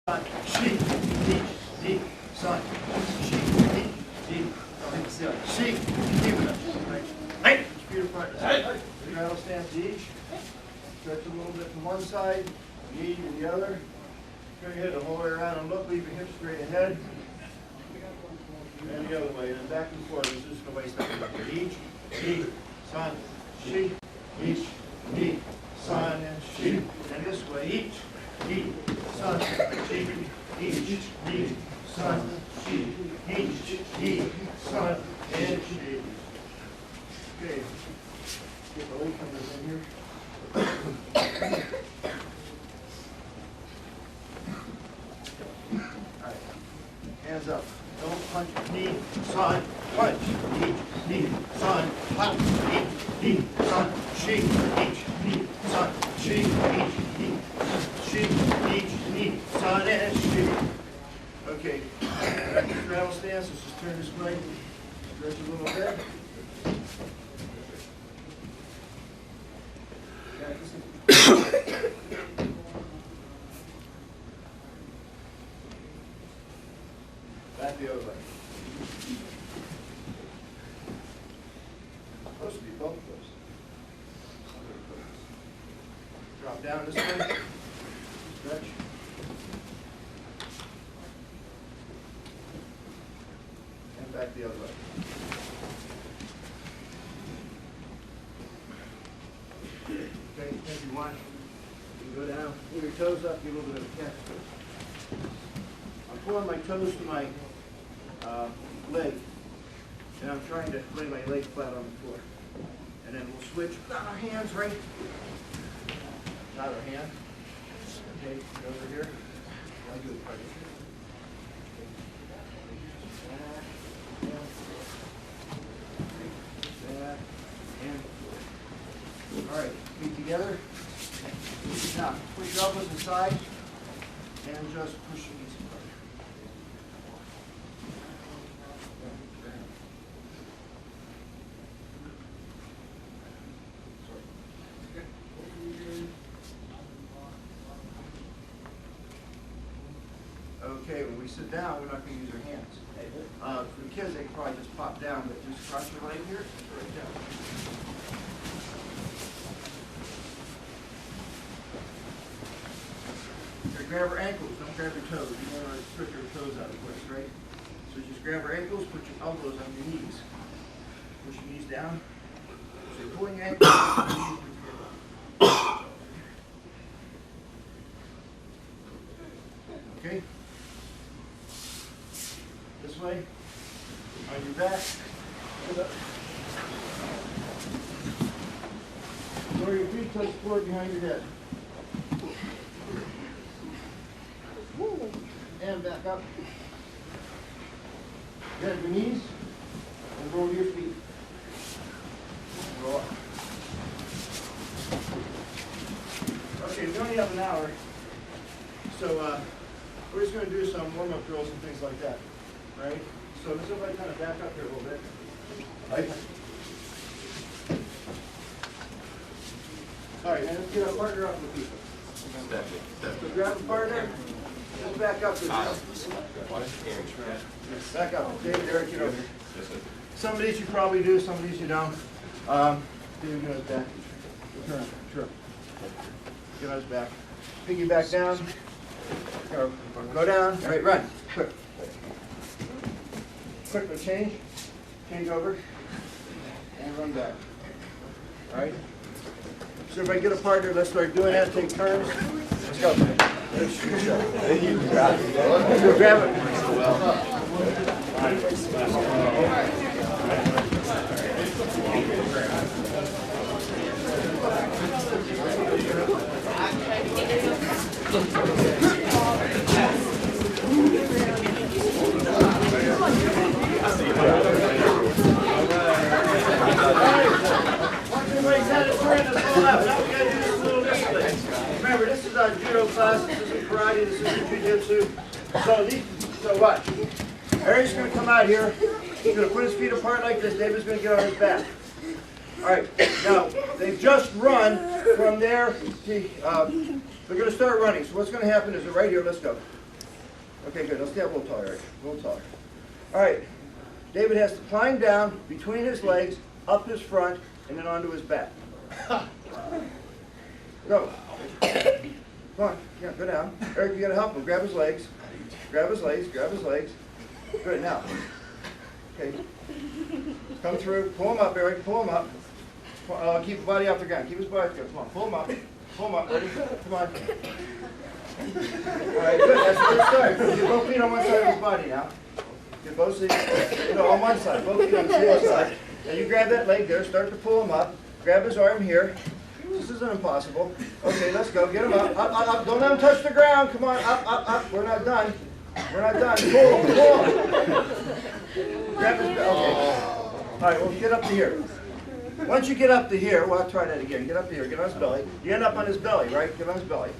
She, deep, son, she, keep it up. Hey, feet apart. Straddle stance each. Stretch a little bit from one side, knee to the other. Turn your head the whole way around and look, leave your hips straight ahead. And the other way, and then back and forth. This is the waist up. Each, son, she, each, son, and she. And this way, each, son, she, each, son, she, each, son, and she. Okay. Get the leg covers in here. Alright. Hands up. Don't punch. Knee, son, punch. Knee, son, punch. Knee, son, she, each, son, she, each, son, and she. Okay. Back to straddle stance. Let's just turn this way. Stretch a little bit. Back the other way. Supposed to be both of those. Drop down this way. Stretch. And back the other way. Okay, if you want, you can go down, pull your toes up, get a little bit of a catch. I'm pulling my toes to my leg, and I'm trying to lay my leg flat on the floor. And then we'll switch, not our hands, right? Not our hand. Okay, over here. I'll do it right here. That, and all right, feet together. Now, push your elbows aside and just push your knees apart. Okay, when we sit down, we're not going to use our hands. For the kids, they can probably just pop down, but just cross your leg here, right down. Okay, grab our ankles, don't grab your toes. You don't want to stretch your toes out of place, right? So just grab our ankles, put your elbows on your knees. Push your knees down. So you're pulling your ankles, push your knees with your elbows. Okay? This way, on your back, sit up. Lower your feet, touch the floor behind your head. And back up. Bend your knees and roll your feet. Roll up. Okay, we only have an hour, so we're just going to do some warm-up drills and things like that. Right? So let's everybody kind of back up here a little bit. Right? All right, and let's get our partner up with people. So grab a partner. Just back up. Back up. David, Eric, get over here. Some of these you probably do, some of these you don't. David, get on his back. Turn. Sure. Get on his back. Piggy back down. Go down. All right, run. Quick. Quickly change. Change over. And run back. All right? So everybody get a partner. Let's start doing that. Take turns. Let's go. Let's grab it. Once everybody's had a turn, let's pull up. Now we got to do this a little differently. Remember, this is our judo class, this isn't karate, this isn't jiu-jitsu. So watch. Eric's going to come out here. He's going to put his feet apart like this. David's going to get on his back. All right, now they've just run from there to, they're going to start running. So what's going to happen is right here, let's go. Okay, good. Let's stand a little taller, Eric. A little taller. All right. David has to climb down between his legs, up his front, and then onto his back. Go. Come on. Yeah, go down. Eric, you got to help him. Grab his legs. Grab his legs. Grab his legs. Good. Now. Okay. Come through. Pull him up, Eric. Pull him up. Keep his body off the ground. Keep his body off the ground. Come on. Pull him up. Pull him up. Ready? Come on. All right, good. That's a good start. Get both feet on one side of his body now. Get both feet, on one side. Both feet on the same side. Now you grab that leg there. Start to pull him up. Grab his arm here. This isn't impossible. Okay, let's go. Get him up. Up, up, up. Don't let him touch the ground. Come on. Up, up, up. We're not done. We're not done. Pull him. Pull him. Grab his belly. Okay. All right, well, get up to here. Once you get up to here, well, I'll try that again. Get up to here. Get on his belly. You end up on his belly, right? Get on his belly.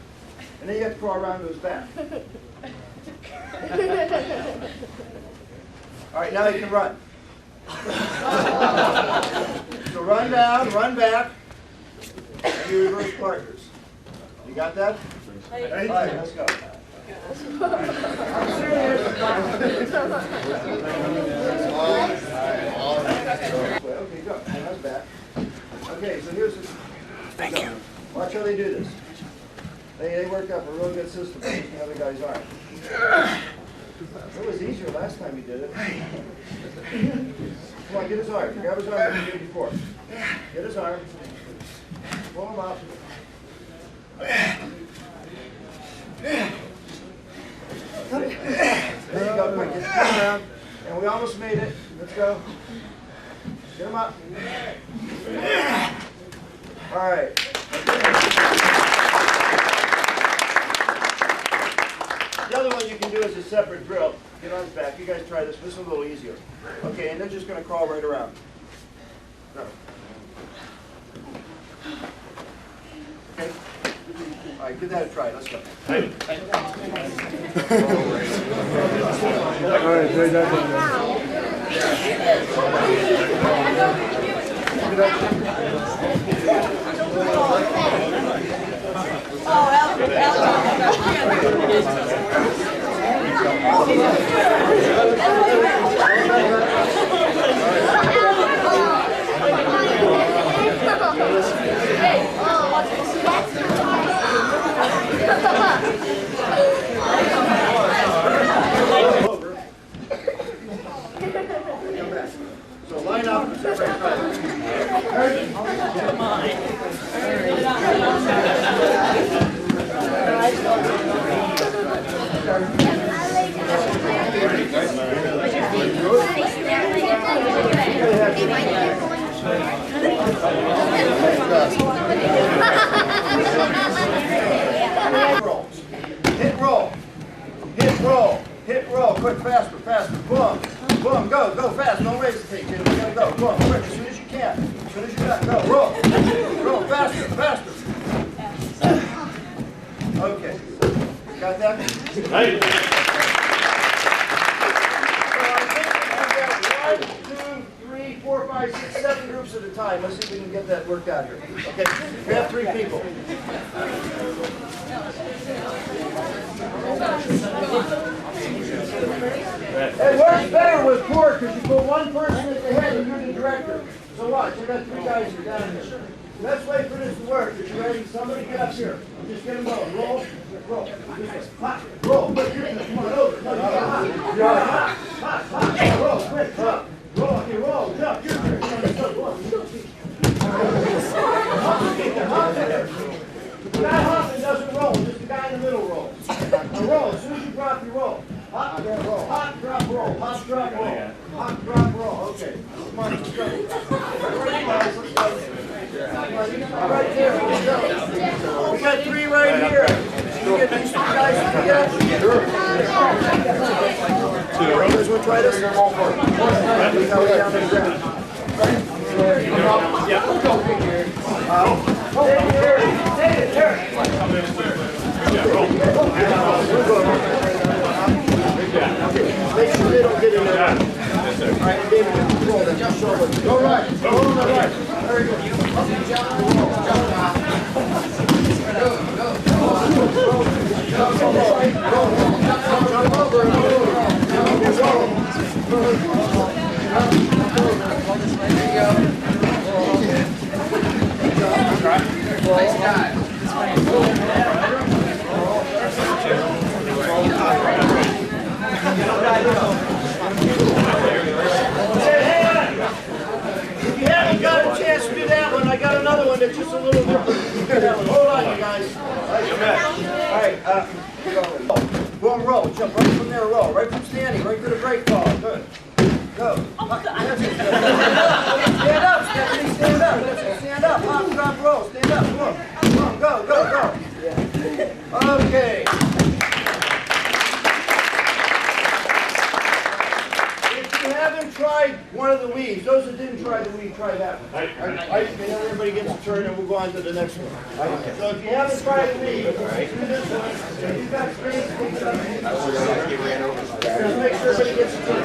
And then you have to crawl around to his back. All right, now you can run. So run down, run back, and you reverse partners. You got that? All right, let's go. I'm serious. Okay, go. Now that's back. Okay, so here's the... Thank you. Watch how they do this. They worked up a really good system for making the other guy's arm. It was easier last time you did it. Come on, get his arm. Grab his arm like you did before. Get his arm. Pull him up. There you go. Come on, get him around. And we almost made it. Let's go. Get him up. All right. The other one you can do is a separate drill. Get on his back. You guys try this. This is a little easier. Okay, and they're just going to crawl right around. Go. Okay. All right, give that a try. Let's go. All right, try that So line up and separate colors. Hit roll. Hit roll. Hit roll. Quick, faster, faster. Boom. Boom. Go. Go fast. Don't hesitate, kid. We gotta go. Boom. Quick. As soon as you can. As soon as you got. Go. Roll. Roll. Faster. Faster. Okay. Got that? Right. 1, 2, 3, 4, 5, 6, 7 groups at a time. Let's see if we can get that worked out here. Okay. We have 3 people. It works better with 4 because you put one person at the head and you're the director. So watch, I got 3 guys here down here. The best way for this to work is you ready? Somebody get up here. Just get them going. Roll, roll. Hot, roll. Come on, over. No, hot, hot, hot. Roll, quick, hot. Roll, okay, roll. Jump, you're here. Come on, let's go. The guy hopping doesn't roll, just the guy in the middle rolls. Now roll, as soon as you drop, you roll. Hop, roll. Hop, drop, roll. Hop, drop, roll. Hop, drop, roll. Okay. Come on, let's go. Ready, guys, let's go. Right there, let's go. We got 3 right here. You get these 2 guys together. Sure. You guys want to try this? Look how we're down to the ground. Yeah, let's go. Make sure they don't get in there. All right, David, control that. Just show it. Go right. Go on the right. Very good. Go. If you haven't got a chance to do that one, I got another one that's just a little different. Hold on, you guys. All right, go and roll. Jump right from there, roll. Right from standing, right to the break ball. Good. Go. That's it. Stand up, Stephanie, stand up. That's it. Stand up. Hop, drop, roll. Stand up. Come on. Come on, go, go, go. Okay. If you haven't tried one of the weaves, those that didn't try the weave, try that one. Everybody gets a turn and we'll go on to the next one. So if you haven't tried the weave, do this one. If you've got strength, just make sure everybody gets a turn.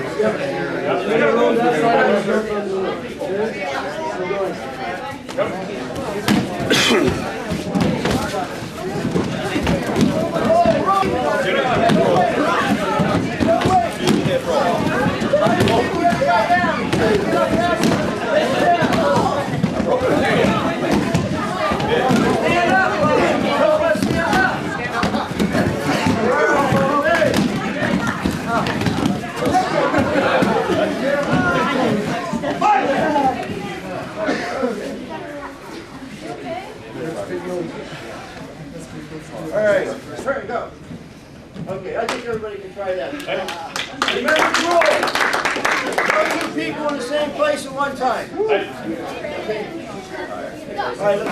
All right, turn, go. Okay, I think everybody can try that. Remember the rule. No two people in the same place at one time. Okay. All right, let's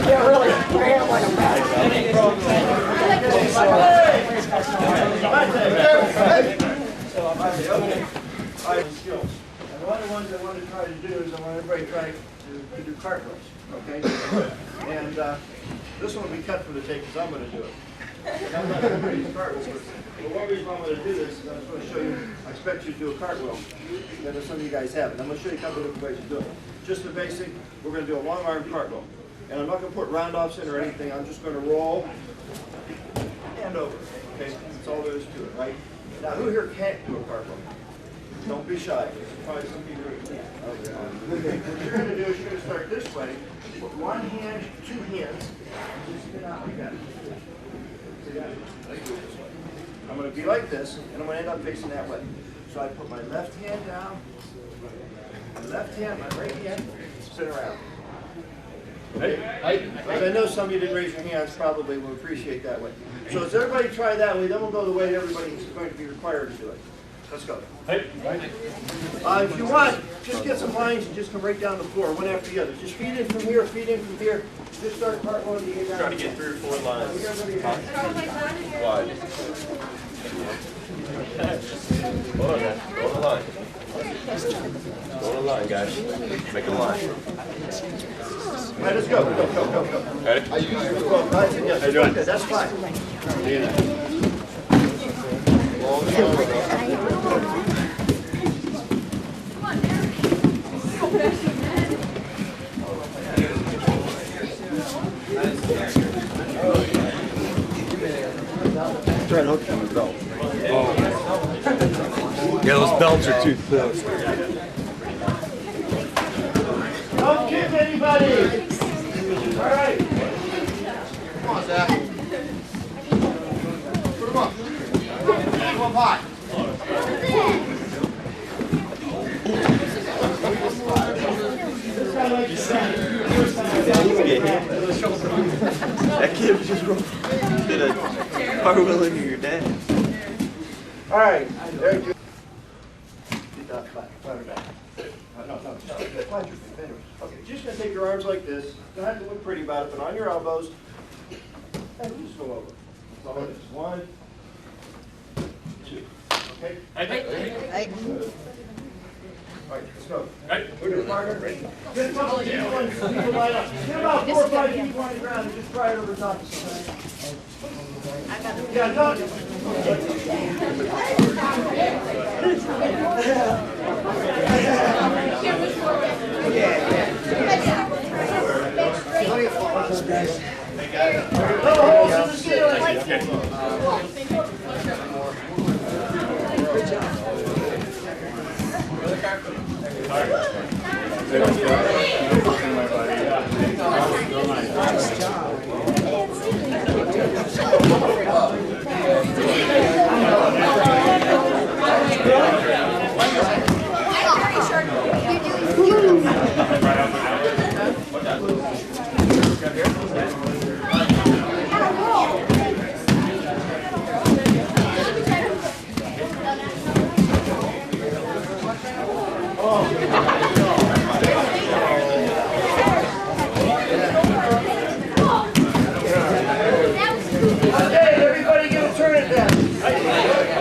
yeah, really. Skills. And one of the ones I want to try to do is I want everybody to try to do cartwheels. Okay? And this one will be cut from the tape because I'm going to do it. And I'm not going to do cartwheels. But one reason I'm going to do this is I'm just going to show you, I expect you to do a cartwheel. That some of you guys haven't. I'm going to show you a couple of different ways to do it. Just the basic, we're going to do a long arm cartwheel. And I'm not going to put round offs in or anything. I'm just going to roll and over. Okay? That's all there is to it, right? Now, who here can't do a cartwheel? Don't be shy. There's probably some people who can't. Okay. What you're going to do is you're going to start this way. Put one hand, two hands, and just spin out like that. See that? I'm going to be like this, and I'm going to end up facing that way. So I put my left hand down, my left hand, my right hand, spin around. Okay? Because I know some of you didn't raise your hands, probably will appreciate that way. So as everybody try that way, then we'll go the way everybody's going to be required to do it. Let's go. If you want, just get some lines and just come right down the floor, one after the other. Just feed in from here, feed in from here. Just start part one to get down. Try to get 3 or 4 lines. Wide. Hold on, guys. Go on the line. Go on the line, guys. Make a line. All right, let's go. Go. Ready? That's fine. Try and hook him with belt. Yeah, those belts are too thick. Don't kick anybody. All right. Come on, Zach. Put him up. Come on, hot. That kid just did a cartwheel into your dad. All right. There you go. Flat her back. No, just flat your feet. Okay, just going to take your arms like this. Don't have to look pretty about it, but on your elbows. And just go over. That's all it is. 1, 2. Okay? All right, let's go. Where's your partner? Get a couple of people line up. Get about 4 or 5 people on the ground and just try it over top of something. Yeah, don't.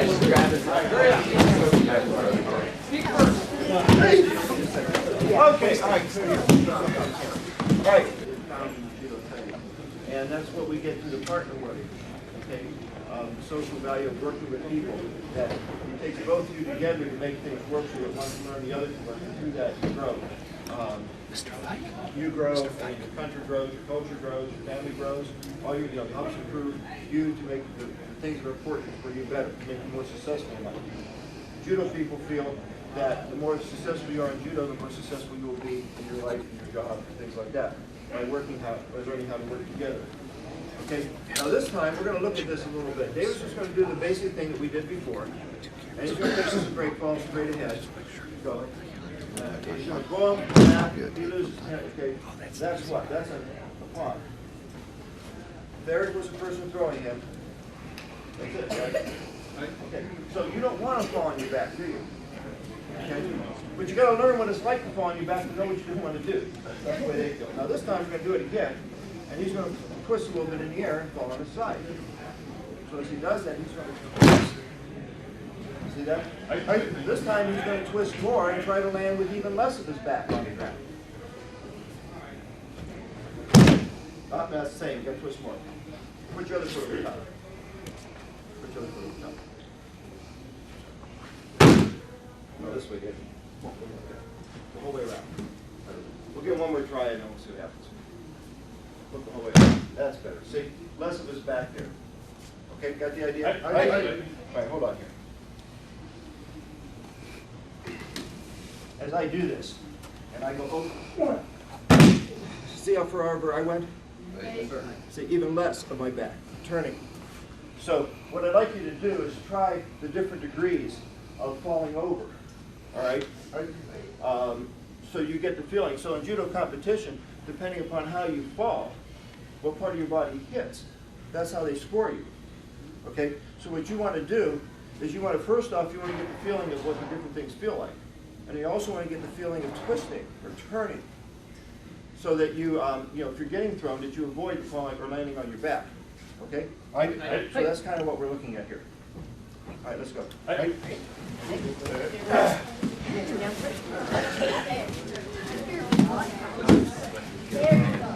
Okay, all right. Right. And that's what we get through the partner work. Okay, the social value of working with people. That it takes both of you together to make things work so that one can learn, the other can learn. And through that, you grow. You grow, your country grows, your culture grows, your family grows. All you know helps improve you to make the things that are important for you better, to make you more successful in life. Judo people feel that the more successful you are in judo, the more successful you will be in your life, in your job, and things like that, by learning how to work together. Okay, now this time we're going to look at this a little bit. David's just going to do the basic thing that we did before, and he's going to take some break, fall straight ahead. Go. He's going to go him, back, he loses, okay, that's what? That's a pawn. Third was the person throwing him. That's it, right? Okay, so you don't want to fall on your back, do you? Okay? But you got to learn what it's like to fall on your back and know what you didn't want to do. That's the way they feel. Now this time we're going to do it again, and he's going to twist a little bit in the air and fall on his side. So as he does that, he's going to twist. See that? This time he's going to twist more and try to land with even less of his back on the ground. Oh, that's the same. You got to twist more. Put your other foot over the top. Put your other foot over the top. No, this way, Dave. The whole way around. We'll give one more try and then we'll see what happens. Look the whole way around. That's better. See? Less of his back there. Okay, got the idea? All right, hold on here. As I do this, and I go over, see how far over I went? See, even less of my back, turning. So what I'd like you to do is try the different degrees of falling over, all right? So you get the feeling. So in judo competition, depending upon how you fall, what part of your body hits, that's how they score you, okay? So what you want to do is you want to, first off, you want to get the feeling of what the different things feel like. And you also want to get the feeling of twisting or turning, so that you, if you're getting thrown, that you avoid falling or landing on your back. Okay? All right? So that's kind of what we're looking at here. All right, let's go. All right.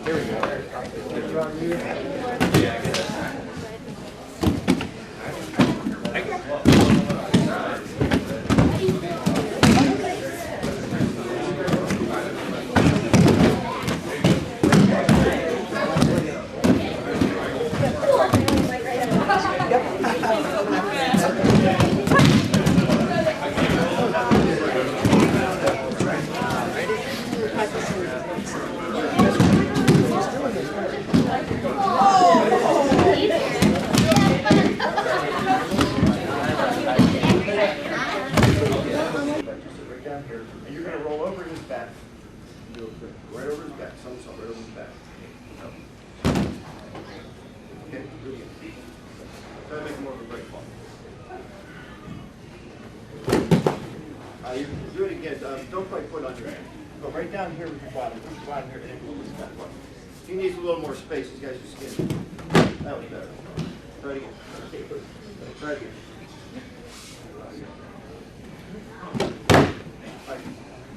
Here we go. Right over his back, somersault right over his back. Okay, do it again. Try to make more of a break fall. You can do it again. Don't quite put on your hand. Go right down here with your bottom. Put your bottom here and then go with his back bottom. He needs a little more space. These guys are skinny. That was better. Try it again. Try it again.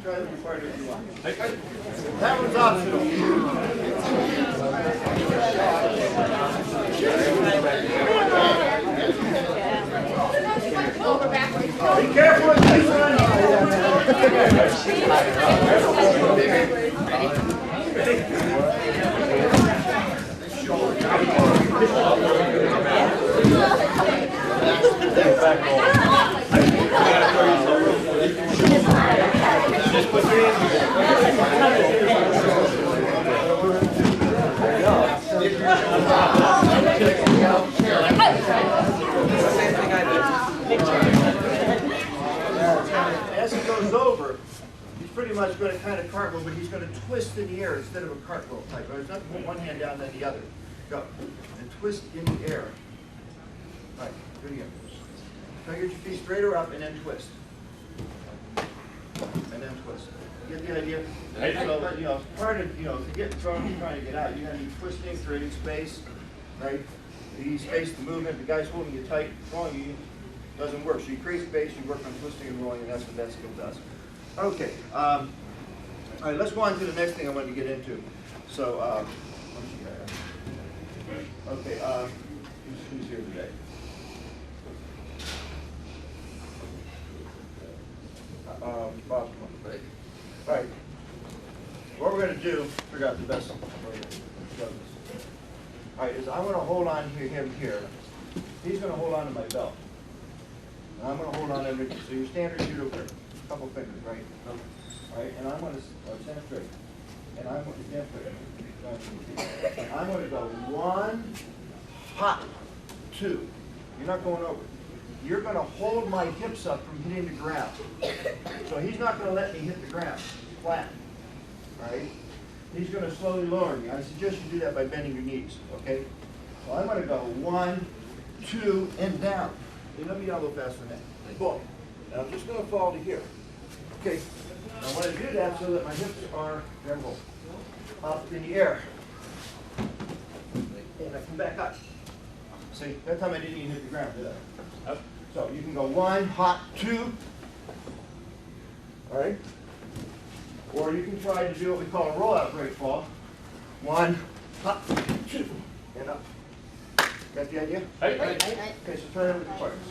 Try to be part of it if you want. That one's optional. Be careful with this one. As he goes over, he's pretty much going to kind of cartwheel, but he's going to twist in the air instead of a cartwheel type. Right? He's not put one hand down, then the other. Go. And twist in the air. All right, do it again. Try to get your feet straighter up and then twist. And then twist. You get the idea? So, part of, to get thrown and trying to get out, you're going to be twisting, creating space, right? You need space to move in. The guy's holding you tight, throwing you. doesn't work. So you create space, you work on twisting and rolling, and that's what that skill does. Okay. All right, let's go on to the next thing I wanted to get into. So, okay, who's here today? Bob. All right. What we're going to do, figure out the best way to show this. All right, is I'm going to hold on to him here. He's going to hold on to my belt. And I'm going to hold on to him. So your standard judo grip, a couple fingers, right? All right, and I'm going to stand straight. And I'm going to stand straight. And I'm going to go 1, hop, 2. You're not going over. You're going to hold my hips up from hitting the ground. So he's not going to let me hit the ground flat. All right? He's going to slowly lower me. I suggest you do that by bending your knees. Okay? So I'm going to go 1, 2, and down. You let me down a little faster than that. Boom. Now I'm just going to fall to here. Okay? I want to do that so that my hips are up in the air. And I come back up. See, that time I didn't even hit the ground, did I? Up. So you can go 1, hop, 2. All right? Or you can try to do what we call a rollout break fall. 1, hop, 2, and up. Got the idea? Hey. Okay, so try that with the partners.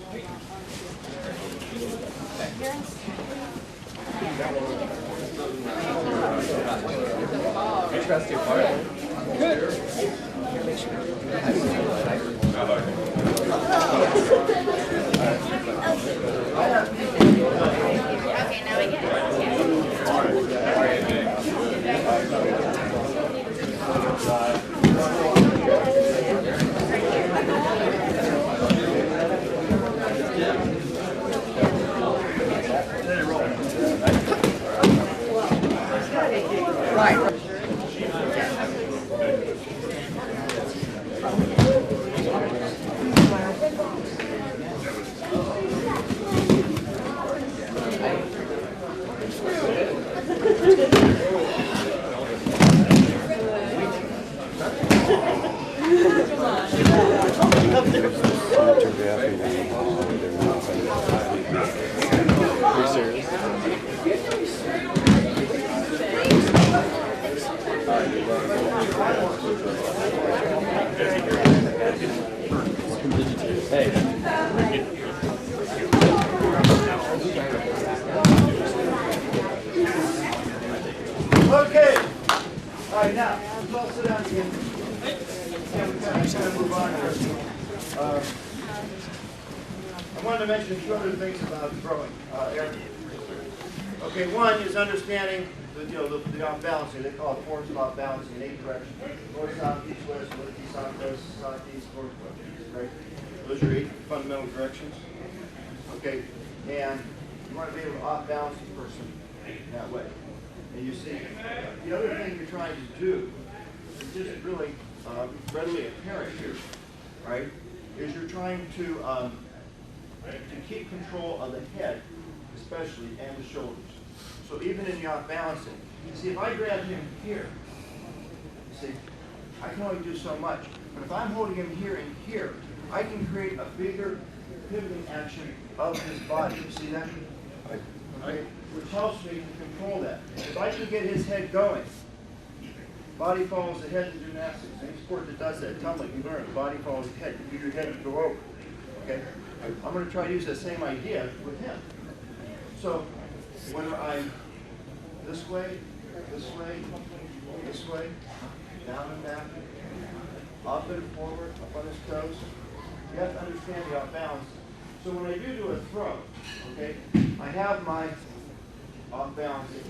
Okay, now I get it. Okay. All right, now, let's all sit down again. And we're going to move on here. I wanted to mention 2 other things about throwing. Okay, one is understanding the off-balancing. They call it forms of off-balancing in 8 directions. North, south, east, west, north, east, south, west, southeast, north, west. Right? Those are 8 fundamental directions. Okay, and you want to be able to off-balance the person that way. And you see, the other thing you're trying to do is just really readily apparent here, right? Is you're trying to keep control of the head, especially, and the shoulders. So even in the off balancing, you see, if I grab him here, you see, I can only do so much. But if I'm holding him here and here, I can create a bigger pivoting action of his body. You see that? Okay? Which helps me to control that. If I can get his head going, body follows the head in gymnastics. Any sport that does that, tumbling, you learn, body follows the head. You use your head to go over. Okay? I'm going to try to use that same idea with him. So, whether I'm this way, this way, this way, down and back, up and forward, up on his toes, you have to understand the off balance. So when I do a throw, okay, I have my off balancing,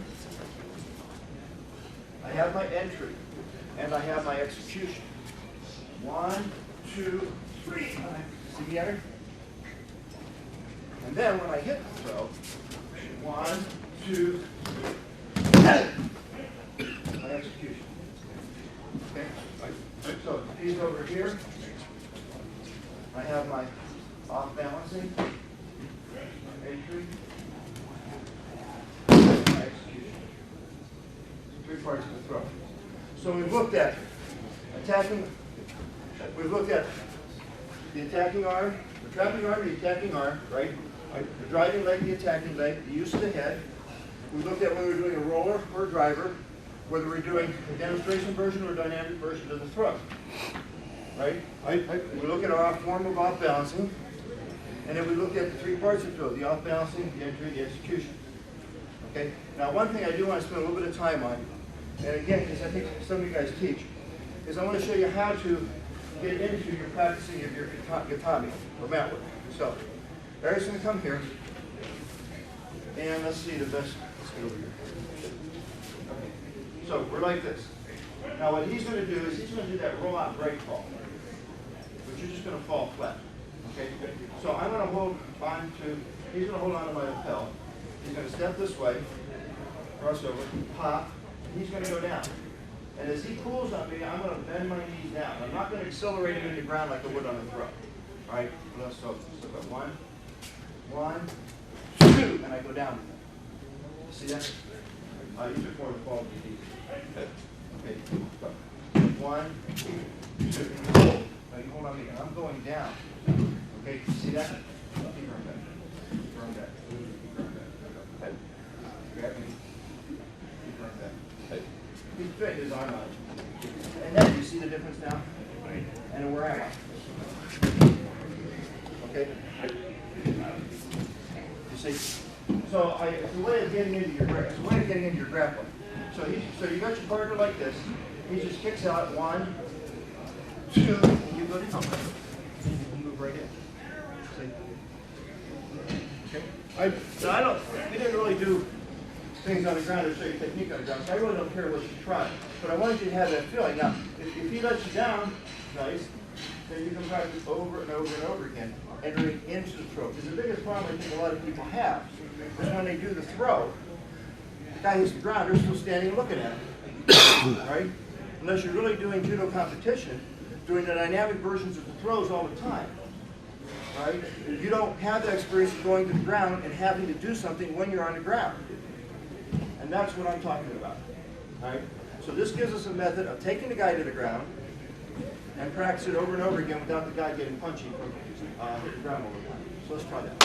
I have my entry, and I have my execution. 1, 2, 3. See the enter? And then when I hit the throw, 1, 2, 3. My execution. Okay? So he's over here. I have my off balancing, entry, my execution. 3 parts of the throw. So we've looked at attacking, we've looked at the attacking arm, the trapping arm, the attacking arm, right? The driving leg, the attacking leg, the use of the head. We looked at whether we're doing a roller or a driver, whether we're doing a demonstration version or a dynamic version of the throw, right? We look at our form of off balancing, and then we look at the three parts of the throw: the off balancing, the entry, the execution. Okay. Now, one thing I do want to spend a little bit of time on, and again, because I think some of you guys teach, is I want to show you how to get into your practicing of your gatami, or mat work. So, Eric's going to come here, and let's see the best. Let's get over here. Okay. So, we're like this. Now, what he's going to do is he's going to do that roll-out break fall, which you're just going to fall flat. Okay. So, I'm going to hold on to, he's going to hold on to my lapel. He's going to step this way, cross over, pop, and he's going to go down. And as he pulls on me, I'm going to bend my knees down. I'm not going to accelerate him into the ground like I would on the throw. All right? So go 1, 2, and I go down. See that? You took more of the fall than you need. Okay, go. 1, 2, and hold. Now you hold on me, and I'm going down. Okay, see that? Keep arm back. Keep arm back. Keep arm back. Grab me. Keep arm back. He's putting his arm out. And then you see the difference now? And then where am I? Okay? You see? So it's a way of getting into your it's a way of getting into your grappling. So you got your partner like this. He just kicks out 1, 2, and you go down. You move right in. See? Okay? So we didn't really do things on the ground or show you technique on the ground, so I really don't care what you try. But I wanted you to have that feeling. Now, if he lets you down, nice, then you can practice over and over and over again, entering into the throw. Because the biggest problem I think a lot of people have is when they do the throw, the guy hits the ground, they're still standing looking at him. Right? Unless you're really doing judo competition, doing the dynamic versions of the throws all the time. Right? You don't have the experience of going to the ground and having to do something when you're on the ground. And that's what I'm talking about. All right? So this gives us a method of taking the guy to the ground and practice it over and over again without the guy getting punchy from hitting the ground all the time. So let's try that.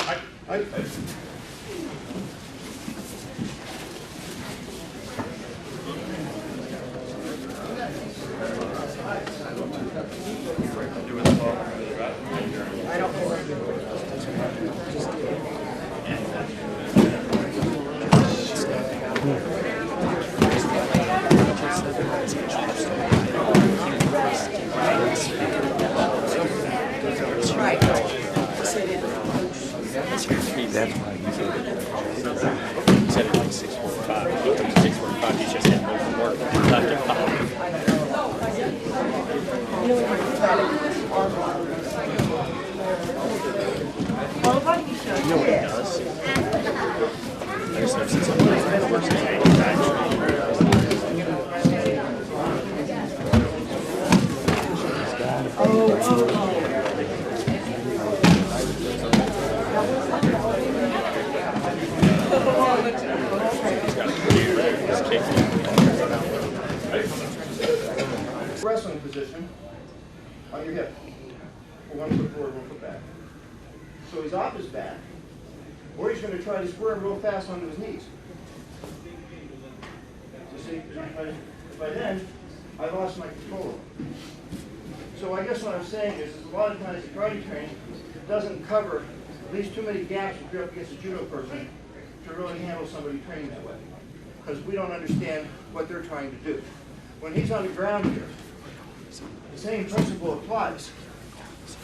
I don't know. That's why you said it like 6:45. He comes 6:45. He's just getting home from work. Left at 5. You know what it does? I just never seen something like Wrestling position on your hip. For 1 foot forward, 1 foot back. So he's off his back, or he's going to try to squirm real fast onto his knees. You see, if I then, I lost my control. So I guess what I'm saying is a lot of times the karate training doesn't cover at least too many gaps if you're up against a judo person to really handle somebody training that way. Because we don't understand what they're trying to do. When he's on the ground here, the same principle applies.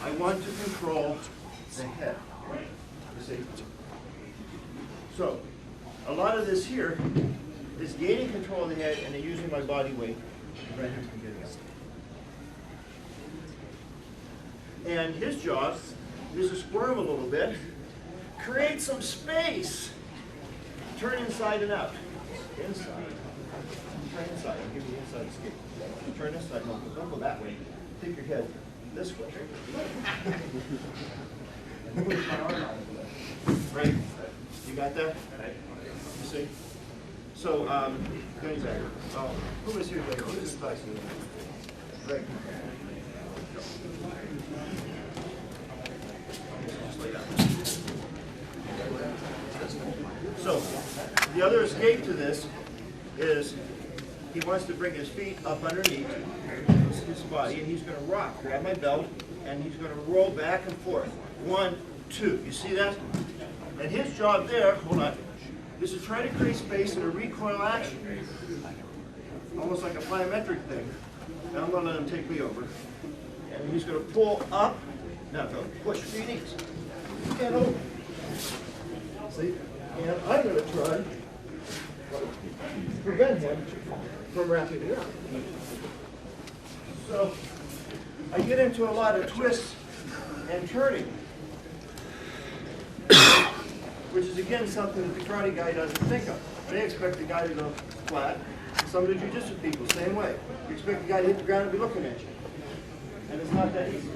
I want to control the head. You see? So, a lot of this here is gaining control of the head and then using my body weight to prevent him from getting up. And his job is to squirm a little bit, create some space, turn inside and out. Inside. Turn inside. I'll give you the inside escape. Turn inside. No, don't go that way. Take your head this way. Push my arm out. Right? You got that? You see? So, who was here today? Who is this Right. Just lay down. So, the other escape to this is he wants to bring his feet up underneath his body, and he's going to rock, grab my belt, and he's going to roll back and forth. 1, 2. You see that? And his job there, hold on, is to try to create space in a recoil action. Almost like a plyometric thing. Now I'm going to let him take me over. And he's going to pull up. Now go push your knees. And over. See? And I'm going to try to prevent him from wrapping it up. So I get into a lot of twists and turning, which is again something that the karate guy doesn't think of. They expect the guy to go flat. Some of the jiu-jitsu people, same way. You expect the guy to hit the ground and be looking at you. And it's not that easy.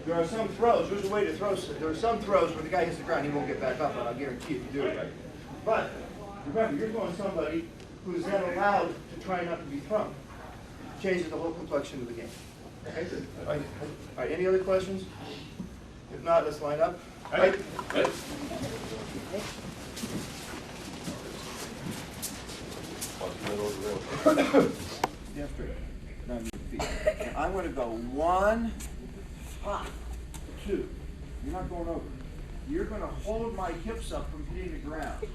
There are some throws, there's a way to throw, there are some throws where the guy hits the ground, he won't get back up, and I'll guarantee if you do it right. But, remember, you're going somebody who's then allowed to try not to be thrown. Changes the whole complexion of the game. Okay? All right, any other questions? If not, let's line up. All right. Stand straight. Now move your feet. And I'm going to go 1, 2. You're not going over. You're going to hold my hips up from hitting the ground.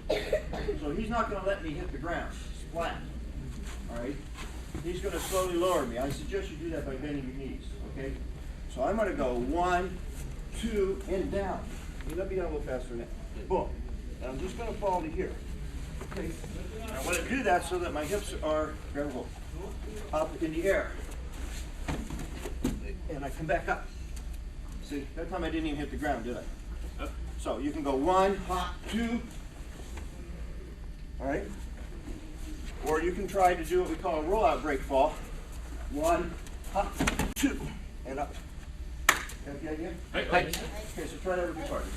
So he's not going to let me hit the ground. Flat. All right? He's going to slowly lower me. I suggest you do that by bending your knees. Okay? So I'm going to go 1, 2, and down. You let me down a little faster than that. Boom. And I'm just going to fall to here. Okay? And I want to do that so that my hips are up in the air. And I come back up. See, that time I didn't even hit the ground, did I? So you can go 1, 2. All right? Or you can try to do what we call a rollout break fall. 1, 2, and up. Got the idea? Okay, so try that with your partners.